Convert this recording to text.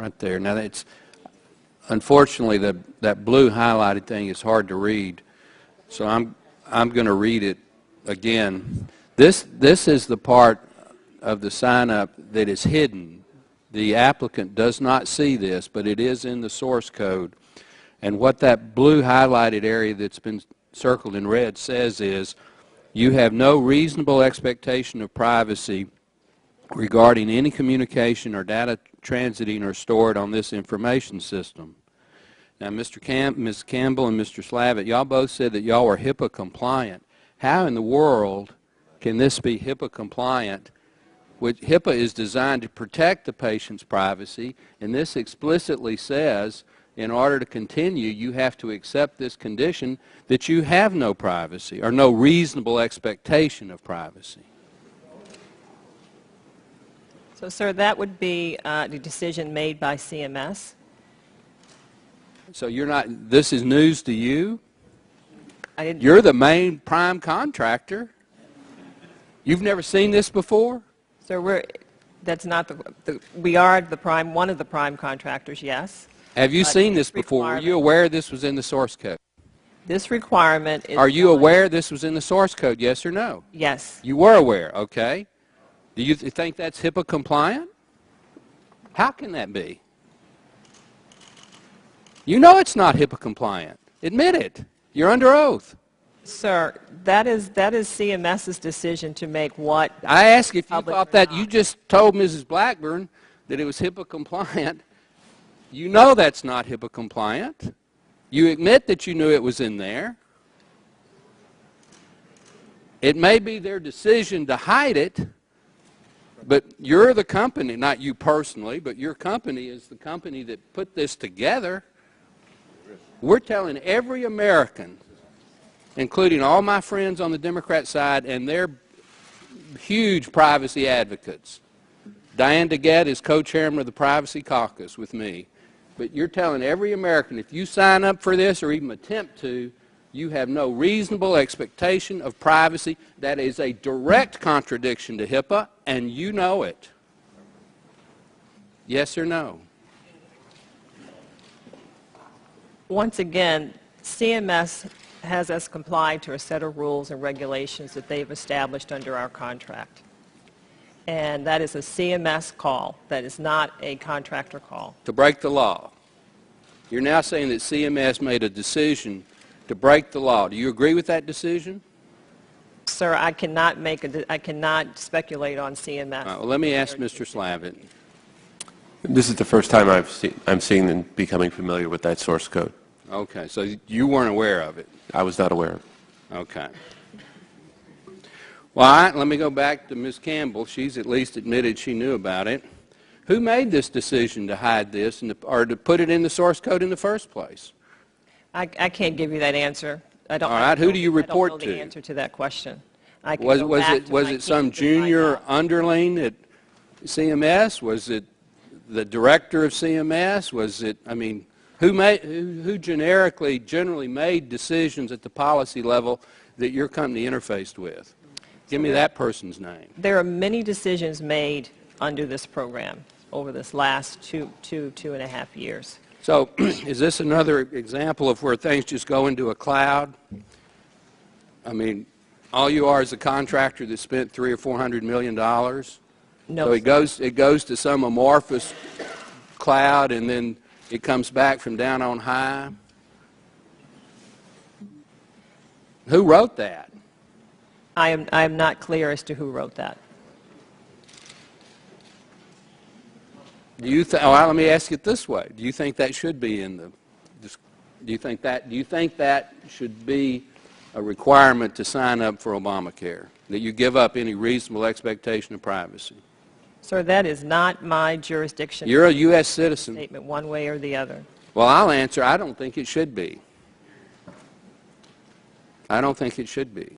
right there. Now, it's unfortunately that blue highlighted thing is hard to read, so I'm going to read it again. This is the part of the sign-up that is hidden. The applicant does not see this, but it is in the source code. And what that blue highlighted area that's been circled in red says is, you have no reasonable expectation of privacy regarding any communication or data transiting or stored on this information system. Now, Ms. Campbell and Mr. Slavitt, y'all both said that y'all were HIPAA compliant. How in the world can this be HIPAA compliant? Which HIPAA is designed to protect the patient's privacy, and this explicitly says, in order to continue, you have to accept this condition that you have no privacy or no reasonable expectation of privacy. So, sir, that would be the decision made by CMS. So you're not, this is news to you? You're the main prime contractor. You've never seen this before? Sir, that's not we are the prime, one of the prime contractors, yes. Have you seen this before? Were you aware this was in the source code? This requirement is... Are you aware this was in the source code, yes or no? Yes. You were aware, okay. Do you think that's HIPAA compliant? How can that be? You know it's not HIPAA compliant. Admit it. You're under oath. Sir, that is CMS's decision to make what... I asked if you thought that. You just told Mrs. Blackburn that it was HIPAA compliant. You know that's not HIPAA compliant. You admit that you knew it was in there. It may be their decision to hide it, but you're the company, not you personally, but your company is the company that put this together. We're telling every American, including all my friends on the Democrat side, and they're huge privacy advocates. Diane DeGette is co-chairman of the Privacy Caucus with me. But you're telling every American, if you sign up for this or even attempt to, you have no reasonable expectation of privacy. That is a direct contradiction to HIPAA, and you know it. Yes or no? Once again, CMS has us comply to a set of rules and regulations that they've established under our contract. And that is a CMS call. That is not a contractor call. To break the law. You're now saying that CMS made a decision to break the law. Do you agree with that decision? Sir, I cannot speculate on CMS. All right, well, let me ask Mr. Slavitt. This is the first time I'm seeing and becoming familiar with that source code. Okay, so you weren't aware of it. I was not aware of it. Okay. Well, let me go back to Ms. Campbell. She's at least admitted she knew about it. Who made this decision to hide this or to put it in the source code in the first place? I can't give you that answer. I don't. All right. Who do you report to? I don't know the to? answer to that question. Was it some junior underling at CMS? Was it the director of CMS? Was it? I mean, who generally made decisions at the policy level that your company interfaced with? Give me that person's name. There are many decisions made under this program over this last two and a half years. So is this another example of where things just go into a cloud? I mean, all you are is a contractor that spent $300 or $400 million. No. So it goes to some amorphous cloud, and then it comes back from down on high. Who wrote that? I am not clear as to who wrote that. Do you well, let me ask it this way: do you think that should be in the? Do you think that should be a requirement to sign up for Obamacare? That you give up any reasonable expectation of privacy? Sir, that is not my jurisdiction. You're a U.S. citizen. Statement one way or the other. Well, I'll answer. I don't think it should be. I don't think it should be.